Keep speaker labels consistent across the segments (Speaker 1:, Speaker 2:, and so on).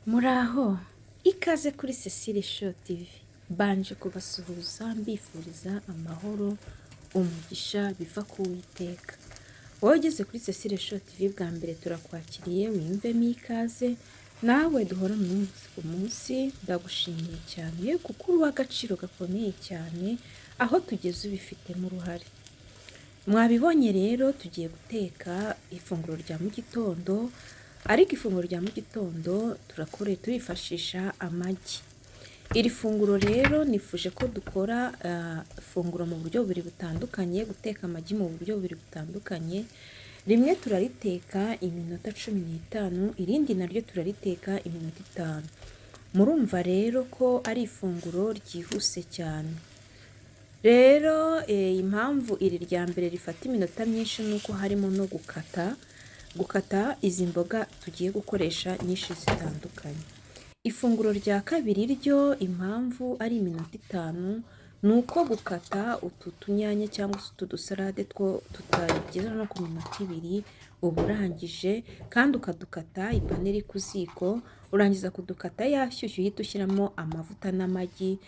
Speaker 1: Muraho, ikaze kuri Cecile Show TV. Mbanje kubasuhuza mbifuriza amahoro, umugisha biva ku Uwiteka. Wowe ugeze kuri Cecile Show TV bwa mbere turakwakiriye, wiyumvemo ikaze. Nawe duhorana umunsi ku munsi, ndagushimiye cyane kuko uri uw'agaciro gakomeye cyane, aho tugeze ubifitemo uruhare. Mwabibonye rero tugiye guteka ifunguro rya mu gitondo, ariko ifunguro rya mu gitondo turifashisha amagi. Iri funguro rero nifuje ko dukora ifunguro mu buryo bubiri butandukanye, guteka amagi mu buryo bubiri butandukanye. Rimwe turariteka iminota 15, irindi naryo turariteka iminota 5. Murumva rero ko ari ifunguro ryihuse cyane. Rero impamvu iri rya mbere rifata iminota myinshi nuko harimo no gukata izi mboga tugiye gukoresha nyinshi zitandukanye. Ifunguro rya kabiri ryo impamvu ari iminota 5 nuko gukata utu tunyanya cyangwa utu dusalade two tutageza no ku minota 2 uba urangije, kandi ukadukata ipanu iri ku ziko, urangiza kudukata yashyushye uhita ushyiramo amavuta n'amagi,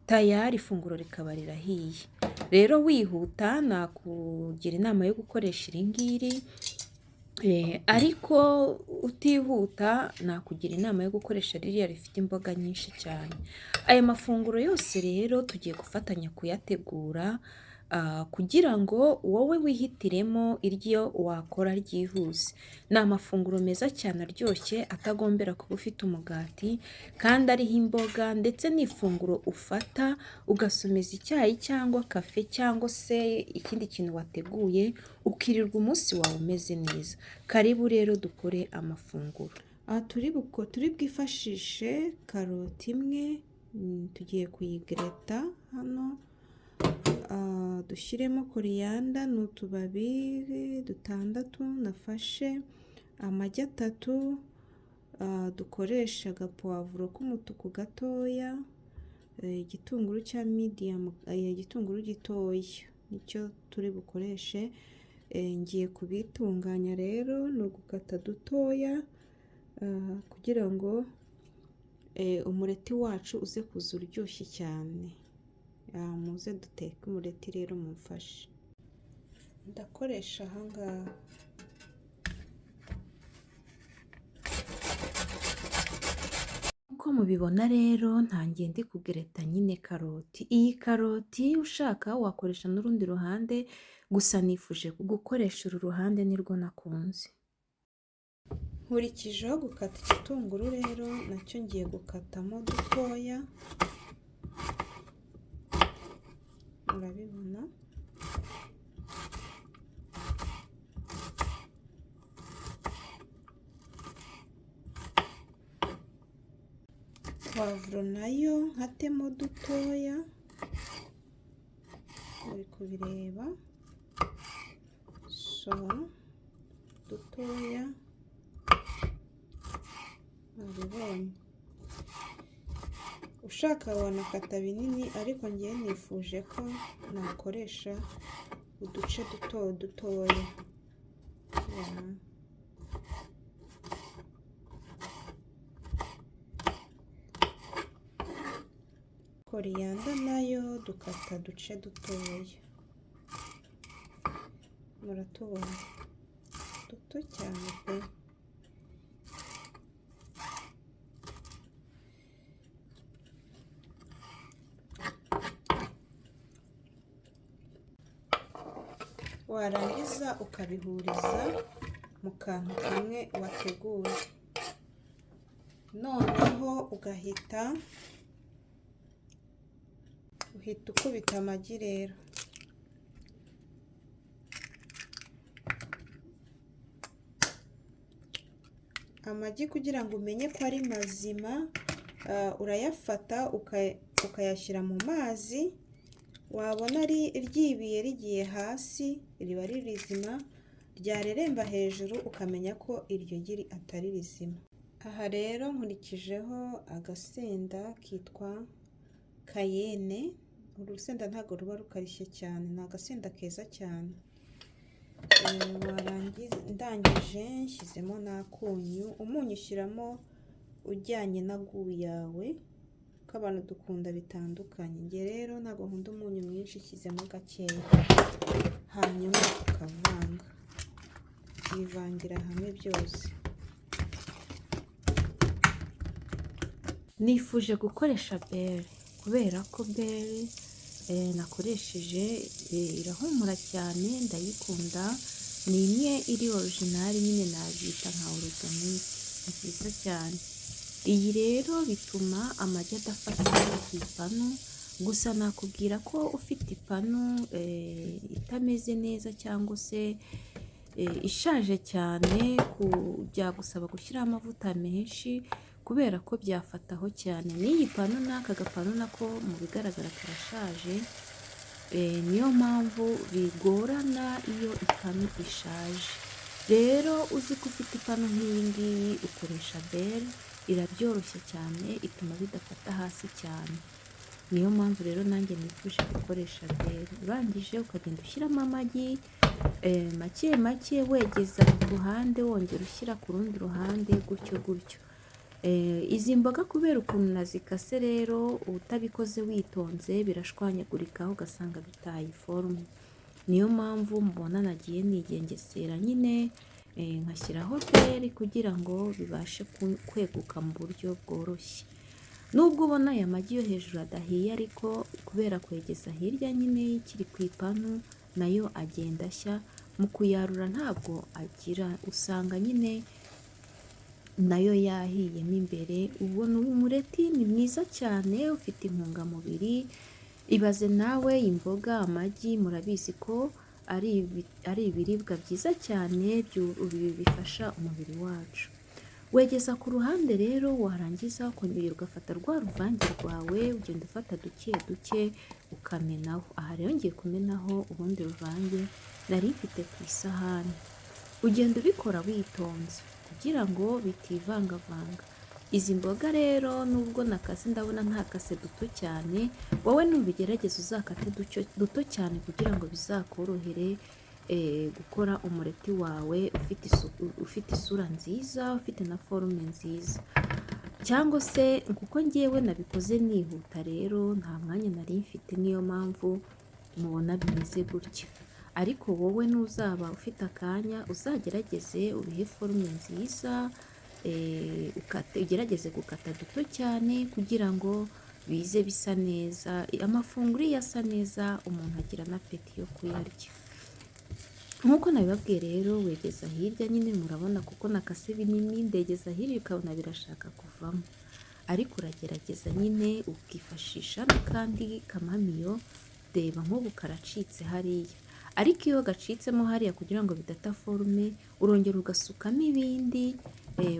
Speaker 1: tayari ifunguro rikaba rirahiye. Rero wihuta nakugira inama yo gukoresha iri ngiri, ariko utihuta nakugira inama yo gukoresha ririya rifite imboga nyinshi cyane. Aya mafunguro yose rero tugiye gufatanya kuyategura kugira ngo wowe wihitiremo iryo wakora ryihuse. Ni amafunguro meza cyane aryoshye, atagombera kuba ufite umugati, kandi ariho imboga, ndetse n'ifunguro ufata ugasomeza icyayi cyangwa kafe cyangwa se ikindi kintu wateguye, ukirirwa umunsi wawe umeze neza. Karibu rero dukore amafunguro. Aha turi bwifashishe karoti imwe, tugiye kuyigreta hano. Dushyiremo koriyanda, ni utubabi 6 nafashe, amagi 3, dukoresha agapuwavuro k'umutuku gatoya, igitunguru cya medium, igitunguru gitoya nicyo turi bukoreshe. Ngiye kubitunganya rero, ni ugukata dutoya kugira ngo umureti wacu uze kuza uryoshye cyane. Muze duteke umureti rero mumfashe. Ndakoresha ahangaha. Uko mubibona rero ntangiye ndi kugereta nyine karoti. Iyi karoti ushaka wakoresha n'urundi ruhande, gusa nifuje gukoresha uru ruhande nirwo nakunze. Nkurikijeho gukata igitunguru rero nacyo ngiye gukatamo dutoya. Murabibona? Pavuro nayo nkatemo dutoya, muri kubireba, so dutoya, murabibonye. Ushaka wanakata binini, ariko ngiye nifuje ko nakoresha uduce dutoya. Koriyanda nayo dukata duce dutoya, muratubona duto cyane pe. Warangiza ukabihuriza mu kantu kamwe wateguye, noneho ugahita ukubita amagi rero. Amagi kugira ngo umenye ko ari mazima, urayafata ukayashyira mu mazi, wabona ryibiye rigiye hasi riba ari rizima, ryareremba hejuru ukamenya ko iryo giri atari rizima. Aha rero nkurikijeho agasenda kitwa Cayenne. Uru rusenda ntabwo ruba rukarishye cyane, ni agasenda keza cyane. Ndangije nshyizemo n'akunyu. Umunyu ushyiramo ujyanye na gu yawe, ko abantu dukunda bitandukanye. Njye rero ntabwo nkunda umunyu mwinshi, shyizemo gakeya, hanyuma ukavanga, bivangira hamwe byose. Nifuje gukoresha beri kubera ko beri nakoresheje irahumura cyane, ndayikunda. Ni imwe iri orijinali, nyine nabyita nka oruganike, nziza cyane. Iyi rero bituma amagi adafata ku ipanu, gusa nakubwira ko ufite ipanu itameze neza cyangwa se ishaje cyane, byagusaba gushyiraho amavuta menshi kubera ko byafataho cyane. N'iyi panu n'aka gapanu nako mu bigaragara karashaje, niyo mpamvu bigorana iyo ipanu ishaje. Rero uzi ko ufite ipanu nk'iyi ngiyi ukoresha beri, irabyoroshye cyane, ituma bidafata hasi cyane. Niyo mpamvu rero nanjye nifuje gukoresha beri. Urangije ukagenda ushyiramo amagi make make, wegeza ku ruhande wongera ushyira ku rundi ruhande, gutyo gutyo. Izi mboga kubera ukuntu nazikase rero, utabikoze witonze birashwanyagurikaho ugasanga bitaye iforume. Niyo mpamvu mubona nagiye nigengesera nyine, nkashyiraho beri kugira ngo bibashe kweguka mu buryo bworoshye. Nubwo ubona aya magi yo hejuru adahiye, ariko kubera kwegeza hirya nyine kiri ku ipanu, nayo agenda ashya. Mu kuyarura ntabwo agira, usanga nyine nayo yahiyemo imbere. Ubona uyu mureti ni mwiza cyane, ufite intungamubiri. Ibaze nawe, imboga, amagi, murabizi ko ari ibiribwa byiza cyane bifasha umubiri wacu. Wegeza ku ruhande rero, warangiza ukongera ugafata rwa ruvange rwawe, ugenda ufata duke duke ukamenaho. Aha rero ngiye kumenaho ubundi ruvange nari mfite ku isahani. Ugenda ubikora witonze kugira ngo bitivangavanga. Izi mboga rero nubwo nakase, ndabona ntakase duto cyane, wowe nubigerageza uzakate duto cyane kugira ngo bizakorohere gukora umureti wawe ufite isura nziza, ufite na forume nziza. Cyangwa se kuko ngewe nabikoze nihuta rero, nta mwanya nari mfite, niyo mpamvu mubona bimeze gutya. Ariko wowe nuzaba ufite akanya, uzagerageze ubihe forume nziza, ugerageze gukata duto cyane kugira ngo bize bisa neza. Amafunguro iyo asa neza, umuntu agira na apeti yo kuyarya. Nk'uko nabibabwiye rero, wegeza hirya nyine, murabona kuko nakase binini, ndegeza hirya ukabona birashaka kuvamo. Ariko uragerageza nyine ukifashisha n'akandi kamamiyo. Reba nk'ubu karacitse hariya, ariko iyo gacitsemo hariya kugira ngo bidata forume, urongera ugasukamo ibindi.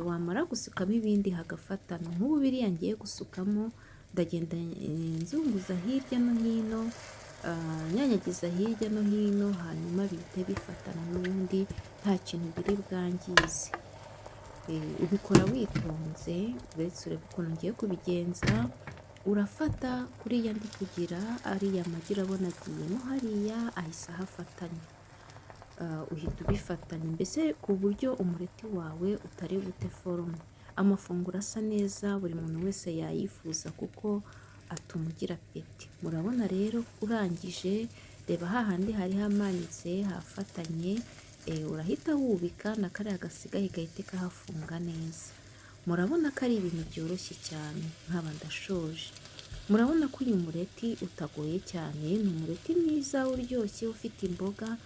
Speaker 1: Wamara gusukamo ibindi hagafatana. Nk'ubu biriya ngiye gusukamo, ndagenda nzunguza hirya no hino, nyanyagiza hirya no hino, hanyuma bihite bifatana n'ubundi, nta kintu biri bwangize. Ubikora witonze, uretse urebe ukuntu ngiye kubigenza. Urafata kuriya ndi kugira, ariya magi urabona agiyemo hariya, ahise ahafatanya. Uhita ubifatanya, mbese ku buryo umureti wawe utari bute forume. Amafunguro asa neza, buri muntu wese yayifuza kuko atuma ugira apeti. Murabona rero urangije, reba hahandi hari hamanitse hafatanye, urahita wubika na kariya gasigaye gahite kahafunga neza. Murabona ko ari ibintu byoroshye cyane, nkaba ndashoje. Murabona ko uyu mureti utagoye cyane, ni umureti mwiza uryoshye, ufite imboga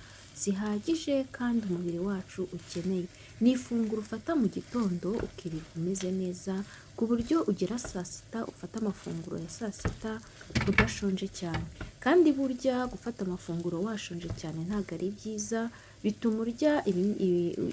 Speaker 1: zihagije kandi umubiri wacu ukeneye. Ni ifunguro ufata mu gitondo ukirirwa umeze neza, ku buryo ugera saa sita ufata amafunguro ya saa sita udashonje cyane. Kandi burya gufata amafunguro washonje cyane ntabwo ari byiza, bituma urya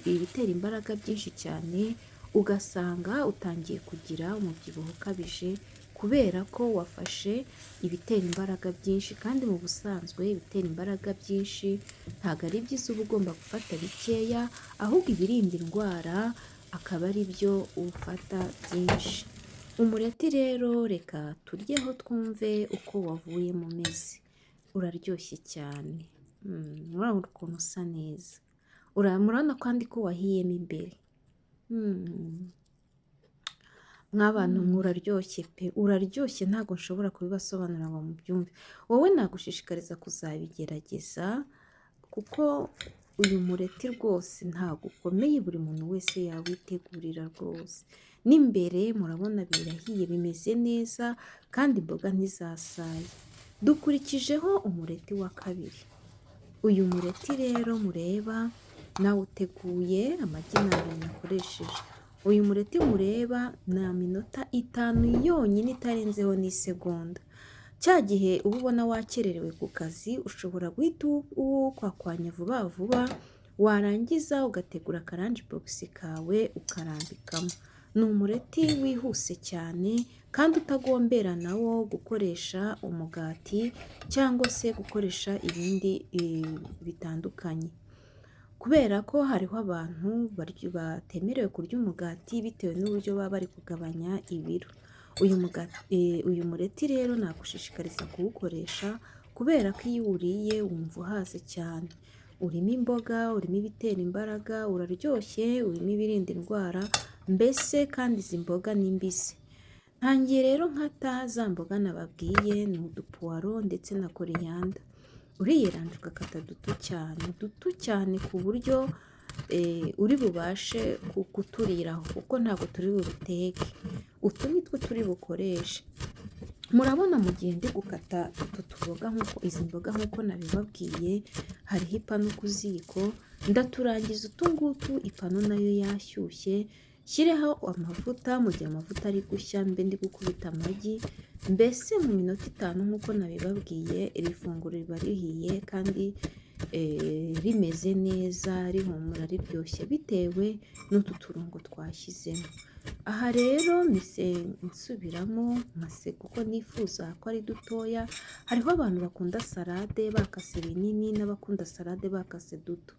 Speaker 1: ibitera imbaraga byinshi cyane, ugasanga utangiye kugira umubyibuho ukabije kubera ko wafashe ibitera imbaraga byinshi. Kandi mu busanzwe ibitera imbaraga byinshi ntabwo ari byiza, uba ugomba gufata bikeya, ahubwo ibirinda indwara akaba ari byo ufata byinshi. Umureti rero reka turyeho twumve uko wavuyemo umeze. Uraryoshye cyane, murabona ukuntu usa neza, murabona kandi ko wahiyemo imbere. Nk'abantu muraryoshye pe, uraryoshye ntabwo nshobora kubibasobanurira ngo mubyumve. Wowe nagushishikariza kuzabigerageza kuko uyu mureti rwose ntabwo ukomeye, buri muntu wese yawitegurira rwose. N'imbere murabona birahiye bimeze neza kandi imboga ntizasaye. Dukurikijeho umureti wa kabiri. Uyu mureti rero mureba nawuteguye amagi nabiri nakoresheje. Uyu mureti mureba ni minota 5 yonyine itarenzeho n'isegonda. Cya gihe uba ubona wakererewe ku kazi ushobora guhita uwukwakwanya vuba vuba, warangiza ugategura akaranji bogisi kawe ukarambikamo. Ni umureti wihuse cyane kandi utagombera nawo gukoresha umugati cyangwa se gukoresha ibindi bitandukanye. Kubera ko hariho abantu batemerewe kurya umugati bitewe n'uburyo baba bari kugabanya ibiro. Uyu mureti rero nagushishikariza kuwukoresha kubera ko iyo uwuriye wumva uhaze cyane. Urimo imboga, urimo ibitera imbaraga, uraryoshye, urimo ibirinda indwara, mbese kandi izi mboga ni mbisi. Ntangiye rero nkata za mboga nababwiye, ni udupuwaro ndetse na koriyanda. Uriyeranja ugakata duto cyane ku buryo uri bubashe kuturiraho kuko ntabwo turi bubiteke. Utu ni two turi bukoreshe. Murabona mu gihe ndi gukata izi mboga nk'uko nabibabwiye, hariho ipanu ku ziko, ndaturangiza utu ngutu, ipanu nayo yashyushye, shyireho amavuta. Mu gihe amavuta ari gushya mbe ndi gukubita amagi, mbese mu minota 5 nk'uko nabibabwiye iri funguro riba rihiye kandi rimeze neza, rihumura riryoshye bitewe n'utu turungo twashyizemo. Aha rero mise nsubiramo kuko nifuza ko ari dutoya. Hariho abantu bakunda salade bakase binini n'abakunda salade bakase duto.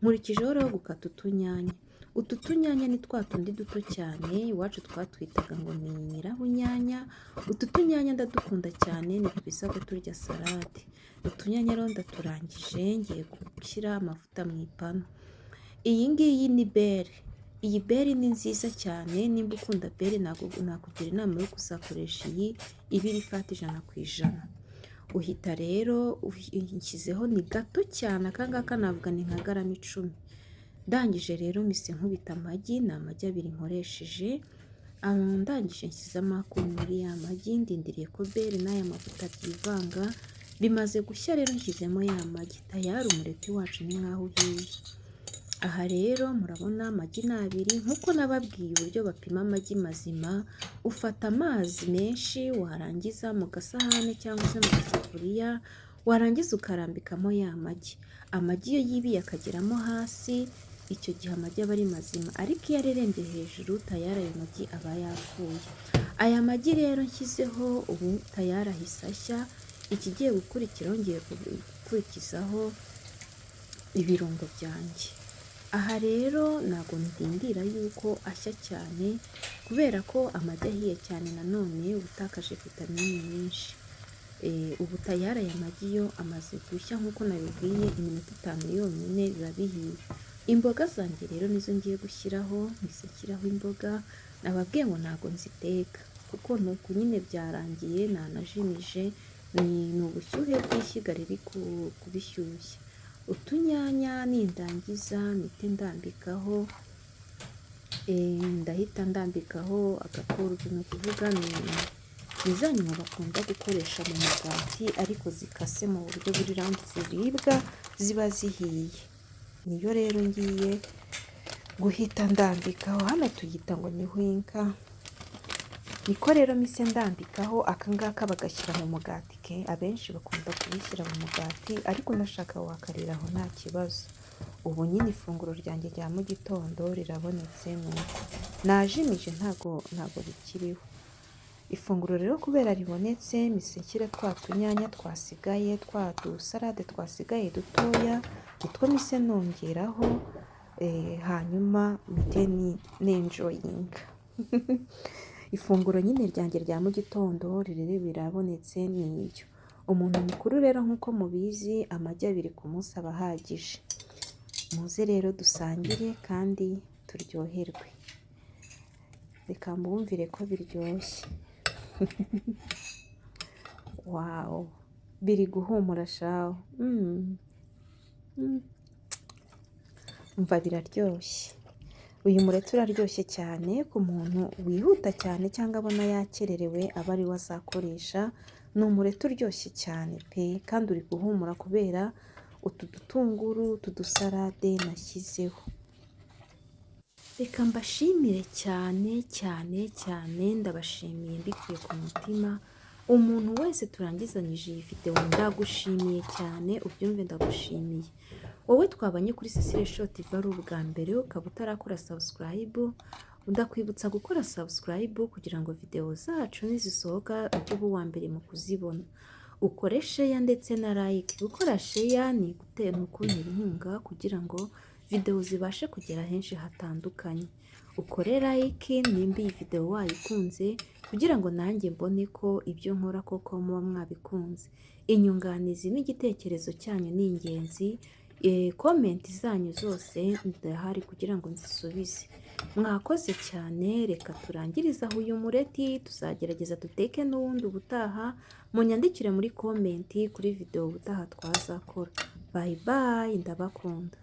Speaker 1: Nkurikijeho rero gukata utunyanya. Utu tunyanya ni twa tundi duto cyane, iwacu twatwitaga ngo ni nyirabunyanya. Utu tunyanya ndadukunda cyane, ni twiza ko turya salade. Utunyanya rero ndaturangije, ngiye gushyira amavuta mu ipanu. Iyi ngiyi ni bere. Iyi bere ni nziza cyane, nimba ukunda bere nakugira inama yo kuzakoresha iyi ibiri fati 100%. Uhita rero nshyizeho ni gato cyane, akangaka navuga ni nka garama 10. Ndangije rero mise nkubita amagi, ni amagi 2 nkoresheje. Ndangije nshyizemo akunyu muri ya magi, ndindiriye ko bere n'aya mavuta byivanga. Bimaze gushya rero nshyizemo ya magi, tayari umureti wacu ni nkaho uhiye. Aha rero murabona amagi ni 2 nk'uko nababwiye uburyo bapima amagi mazima. Ufata amazi menshi, warangiza mu gasahane cyangwa se mu gasafuriya, warangiza ukarambikamo ya magi. Amagi iyo yibiye akageramo hasi, icyo gihe amagi aba ari mazima, ariko iyo arerembye hejuru tayari ayo magi aba yapfuye. Aya magi rero nshyizeho ubu tayari ahise ashya. Ikigiye gukurikiraho ngiye gukurikizaho ibirungo byanjye. Aha rero ntabwo ndindira yuko ashya cyane kubera ko amagi ahiye cyane nanone ubutakaje vitamine nyinshi. Ubu tayari aya magi yo amaze gushya nk'uko nabibwiye, iminota 5 yonyine biba bihiye. Imboga zanjye rero nizo ngiye gushyiraho, nshyiraho imboga. Nababwiye ngo ntabwo nziteka kuko nuko nyine byarangiye, nanajimije. Ni ubushyuhe bw'ishyiga riri kubishyushya. Utunyanya nindangiza mpite ndambikaho, ndahita ndambikaho agakorudu, ni ukuvuga ni za nyama bakunda gukoresha mu mugati ariko zikase mu buryo buri raundi ziribwa ziba zihiye. Niyo rero ngiye guhita ndambikaho. Hano tuyita ngo ni hwinka. Niko rero mise ndambikaho. Akangaka bagashyira mu mugati ke, abenshi bakunda kubishyira mu mugati ariko nashaka wakariraho nta kibazo. Ubu nyine ifunguro ryanjye rya mu gitondo rirabonetse, nuko najimije ntago bikiriho. Ifunguro rero kubera ribonetse, mise nshyira twa tunyanya twasigaye, twa dusalade twasigaye dutoya, utwo mise nongeraho, hanyuma mpite nenjoyinga. Ifunguro nyine ryanjye rya mu gitondo birabonetse n'iryo. Umuntu mukuru rero nk'uko mubizi, amagi 2 ku munsi aba ahagije. Muze rero dusangire kandi turyoherwe. reka mbumvire ko biryoshye. Wawu, biri guhumura shaho. Umva biraryoshye. Uyu mureti uraryoshye cyane ku muntu wihuta cyane cyangwa abona yakererewe aba ari we azakoresha. Ni umureti uryoshye cyane pe, kandi uri guhumura kubera utu dutunguru, utu dusarade nashyizeho. Reka mbashimire cyane cyane cyane, ndabashimiye mbikuye ku mutima. Umuntu wese turangizanyije iyi video ndagushimiye cyane, ubyumve ndagushimiye. Wowe twabanye kuri Cecile Show TV ari ubwa mbere ukaba utarakora subscribe, ndakwibutsa gukora subscribe kugira ngo video zacu nizisohoka ujye uba uwa mbere mu kuzibona. Ukore share ndetse na like. Gukora share ni ukuntera inkunga kugira ngo video zibashe kugera henshi hatandukanye. Ukore like nimba iyi video wayikunze kugira ngo nanjye mbone ko ibyo nkora koko muba mwabikunze. Inyunganizi n'igitekerezo cyanyu ni ingenzi. Comment zanyu zose ndahari kugira ngo nzisubize. Mwakoze cyane, reka turangiriza aho uyu mureti, tuzagerageza duteke n'ubundi ubutaha. Munyandikire muri comment kuri video ubutaha twazakora. Bye bye, ndabakunda.